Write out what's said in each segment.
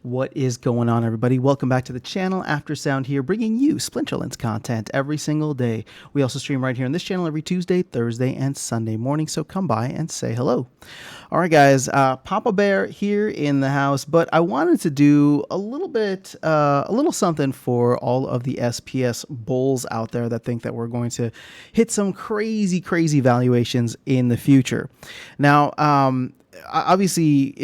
What is going on, everybody? Welcome back to the channel. After Sound here, bringing you Splinterlands content every single day. We also stream right here on this channel every Tuesday, Thursday, and Sunday morning, so come by and say hello. All right, guys, Papa Bear here in the house, but I wanted to do a little something for all of the SPS bulls out there that think that we're going to hit some crazy valuations in the future. Now, obviously,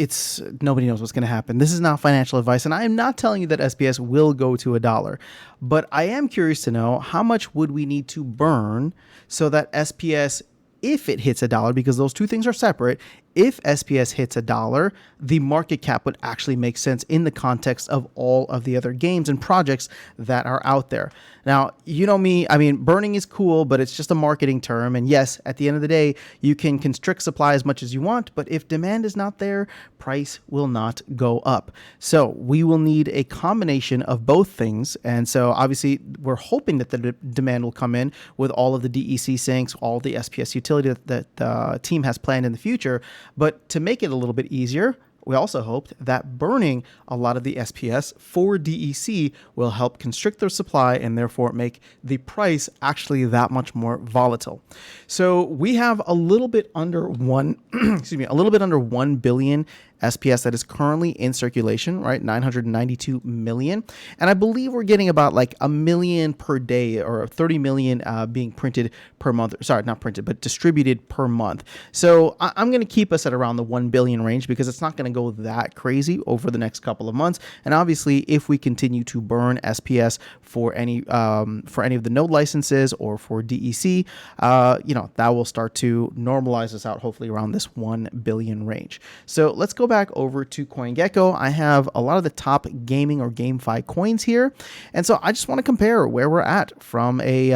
nobody knows what's going to happen. This is not financial advice, and I am not telling you that SPS will go to $1, but I am curious to know how much would we need to burn so that SPS, if it hits $1, because those two things are separate, if SPS hits $1, the market cap would actually make sense in the context of all of the other games and projects that are out there. Now, you know me, I mean, burning is cool, but it's just a marketing term. And yes, at the end of the day, you can constrict supply as much as you want, but if demand is not there, price will not go up. So we will need a combination of both things. And so obviously we're hoping that the demand will come in with all of the DEC syncs, all the SPS utility that the team has planned in the future. But to make it a little bit easier, we also hoped that burning a lot of the SPS for DEC will help constrict their supply and therefore make the price actually that much more volatile. So we have a little bit under 1 billion SPS that is currently in circulation, right? 992 million. And I believe we're getting about like a million per day, or 30 million being printed per month. Sorry, not printed, but distributed per month. So I'm going to keep us at around the 1 billion range because it's not going to go that crazy over the next couple of months. And obviously, if we continue to burn SPS for any of the node licenses or for DEC, that will start to normalize us out, hopefully around this 1 billion range. So let's go back over to CoinGecko. I have a lot of the top gaming or GameFi coins here, and so I just want to compare where we're at from a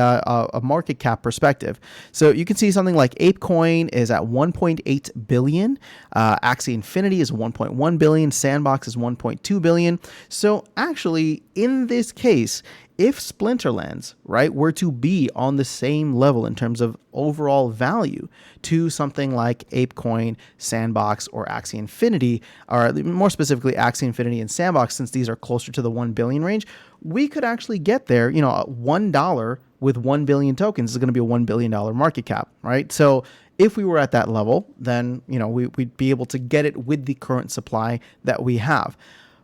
market cap perspective. So you can see something like ApeCoin is at 1.8 billion, Axie Infinity is 1.1 billion, Sandbox is 1.2 billion. So actually, in this case, if Splinterlands, right, were to be on the same level in terms of overall value to something like ApeCoin, Sandbox, or Axie Infinity, or more specifically Axie Infinity and Sandbox, since these are closer to the 1 billion range, we could actually get there. $1 with 1 billion tokens is going to be a $1 billion market cap, right? So if we were at that level, then we'd be able to get it with the current supply that we have.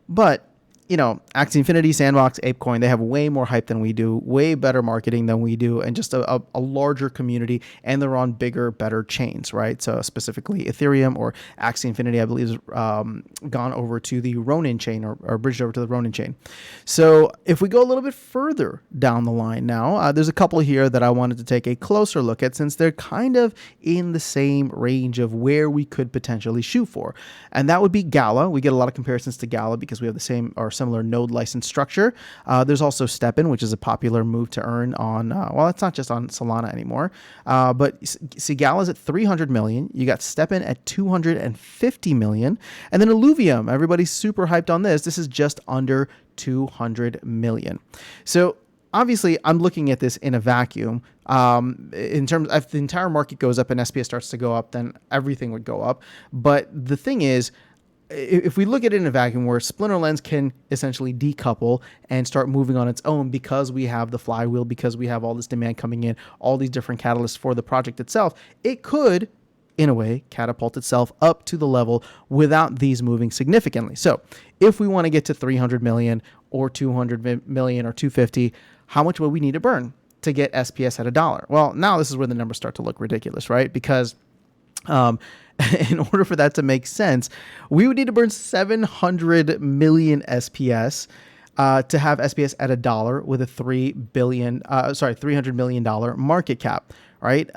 But Axie Infinity, Sandbox, ApeCoin, they have way more hype than we do, way better marketing than we do, and just a larger community, and they're on bigger, better chains, right? So specifically Ethereum, or Axie Infinity, I believe, has gone over to the Ronin chain, or bridged over to the Ronin chain. So if we go a little bit further down the line now, there's a couple here that I wanted to take a closer look at, since they're kind of in the same range of where we could potentially shoot for. And that would be Gala. We get a lot of comparisons to Gala because we have the same or similar node license structure. There's also Steppen, which is a popular move to earn on, it's not just on Solana anymore, but see, Gala's at 300 million. You got Steppen at 250 million. And then Illuvium, everybody's super hyped on this. This is just under 200 million. So obviously, I'm looking at this in a vacuum. In terms, if the entire market goes up and SPS starts to go up, then everything would go up. But the thing is, if we look at it in a vacuum where Splinterlands can essentially decouple and start moving on its own because we have the flywheel, because we have all this demand coming in, all these different catalysts for the project itself, it could, in a way, catapult itself up to the level without these moving significantly. So if we want to get to 300 million or 200 million or 250, how much will we need to burn to get SPS at $1? Well, now this is where the numbers start to look ridiculous, right? Because in order for that to make sense, we would need to burn 700 million SPS to have SPS at $1 with a $300 million market cap, right?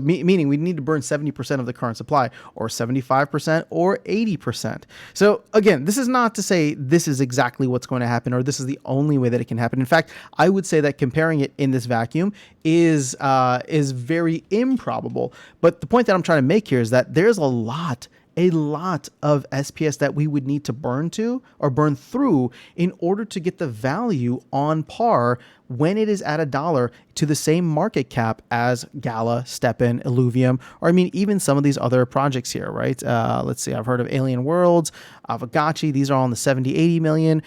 Meaning we need to burn 70% of the current supply, or 75%, or 80%. So again, this is not to say this is exactly what's going to happen, or this is the only way that it can happen. In fact, I would say that comparing it in this vacuum is very improbable. But the point that I'm trying to make here is that there's a lot a lot of SPS that we would need to burn to or burn through in order to get the value on par when it is at $1 to the same market cap as Gala, Steppen, Illuvium, or I mean, even some of these other projects here, right? Let's see, I've heard of Alien Worlds, Avagachi. These are all in the 70, 80 million.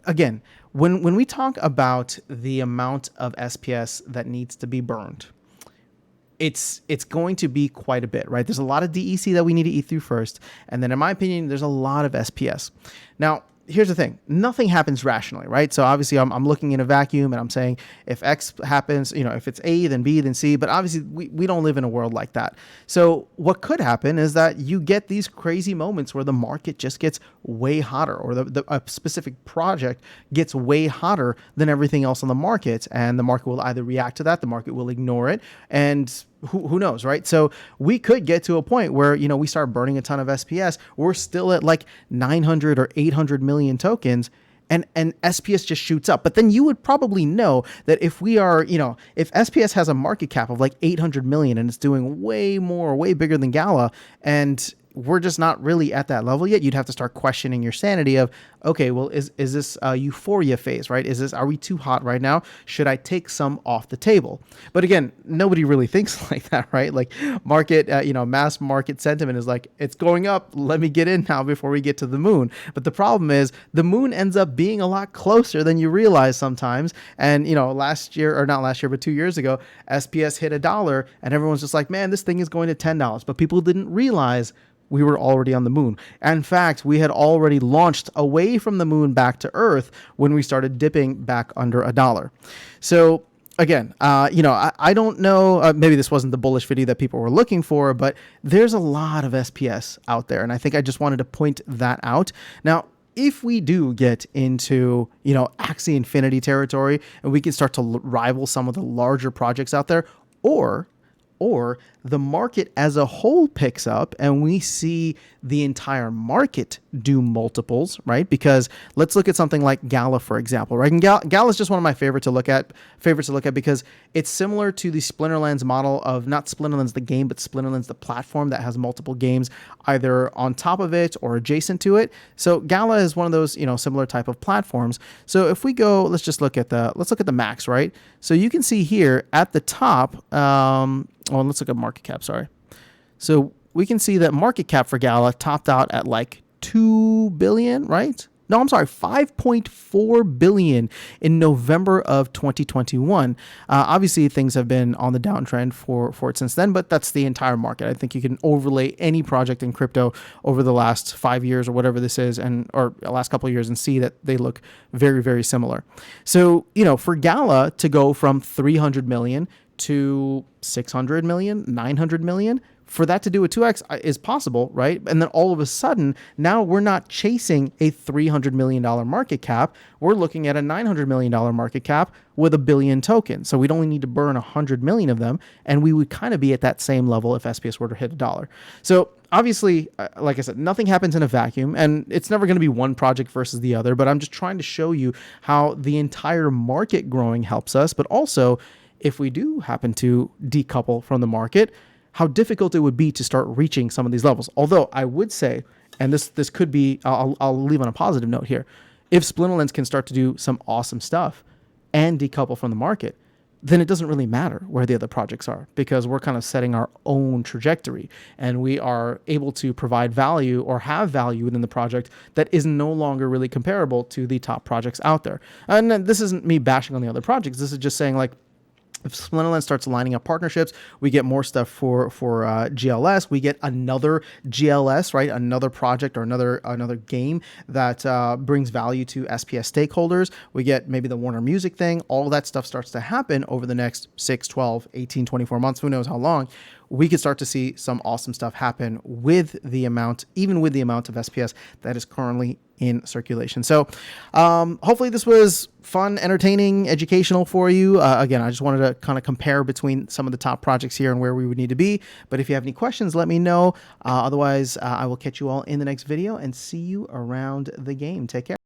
Again, when we talk about the amount of SPS that needs to be burned, it's going to be quite a bit, right? There's a lot of DEC that we need to eat through first. And then in my opinion, there's a lot of SPS. Now, here's the thing. Nothing happens rationally, right? So obviously I'm looking in a vacuum and I'm saying if X happens, if it's A, then B, then C, but obviously we don't live in a world like that. So what could happen is that you get these crazy moments where the market just gets way hotter, or a specific project gets way hotter than everything else on the market. And the market will either react to that, the market will ignore it, and who knows, right? So we could get to a point where, we start burning a ton of SPS. We're still at like 900 or 800 million tokens, and SPS just shoots up. But then you would probably know that if we are, if SPS has a market cap of like 800 million and it's doing way more, way bigger than Gala, and we're just not really at that level yet, you'd have to start questioning your sanity of, okay, well, is this a euphoria phase, right? Are we too hot right now? Should I take some off the table? But again, nobody really thinks like that, right? Like market, mass market sentiment is like, it's going up. Let me get in now before we get to the moon. But the problem is the moon ends up being a lot closer than you realize sometimes. And, last year, or not last year, but 2 years ago, SPS hit $1 and everyone's just like, man, this thing is going to $10. But people didn't realize we were already on the moon. In fact, we had already launched away from the moon back to Earth when we started dipping back under $1. So again, I don't know, maybe this wasn't the bullish video that people were looking for, but there's a lot of SPS out there. And I think I just wanted to point that out. Now, if we do get into, Axie Infinity territory and we can start to rival some of the larger projects out there, or the market as a whole picks up and we see the entire market do multiples, right? Because let's look at something like Gala, for example, right? And Gala is just one of my favorites to look at because it's similar to the Splinterlands model of not Splinterlands the game, but Splinterlands the platform that has multiple games either on top of it or adjacent to it. So Gala is one of those, similar type of platforms. So if we go, let's look at the max, right? So you can see here at the top, let's look at market cap, sorry. So we can see that market cap for Gala topped out at like 2 billion, right? No, I'm sorry, 5.4 billion in November of 2021. Obviously, things have been on the downtrend for it since then, but that's the entire market. I think you can overlay any project in crypto over the last 5 years or whatever this is, or last couple of years, and see that they look very, very similar. So, for Gala to go from 300 million to 600 million, 900 million, for that to do a 2x is possible, right? And then all of a sudden, now we're not chasing a $300 million market cap. We're looking at a $900 million market cap with 1 billion tokens. So we'd only need to burn 100 million of them, and we would kind of be at that same level if SPS were to hit $1. So obviously, like I said, nothing happens in a vacuum, and it's never going to be one project versus the other, but I'm just trying to show you how the entire market growing helps us, but also if we do happen to decouple from the market, how difficult it would be to start reaching some of these levels. Although I would say, and this could be, I'll leave on a positive note here, if Splinterlands can start to do some awesome stuff and decouple from the market, then it doesn't really matter where the other projects are, because we're kind of setting our own trajectory and we are able to provide value or have value within the project that is no longer really comparable to the top projects out there. And this isn't me bashing on the other projects. This is just saying, like, if Splinterlands starts lining up partnerships, we get more stuff for GLS. We get another GLS, right? Another project or another game that brings value to SPS stakeholders. We get maybe the Warner Music thing. All that stuff starts to happen over the next 6, 12, 18, 24 months. Who knows how long? We could start to see some awesome stuff happen with the amount, even with the amount of SPS that is currently in circulation. So hopefully this was fun, entertaining, educational for you. Again, I just wanted to kind of compare between some of the top projects here and where we would need to be. But if you have any questions, let me know. Otherwise, I will catch you all in the next video and see you around the game. Take care.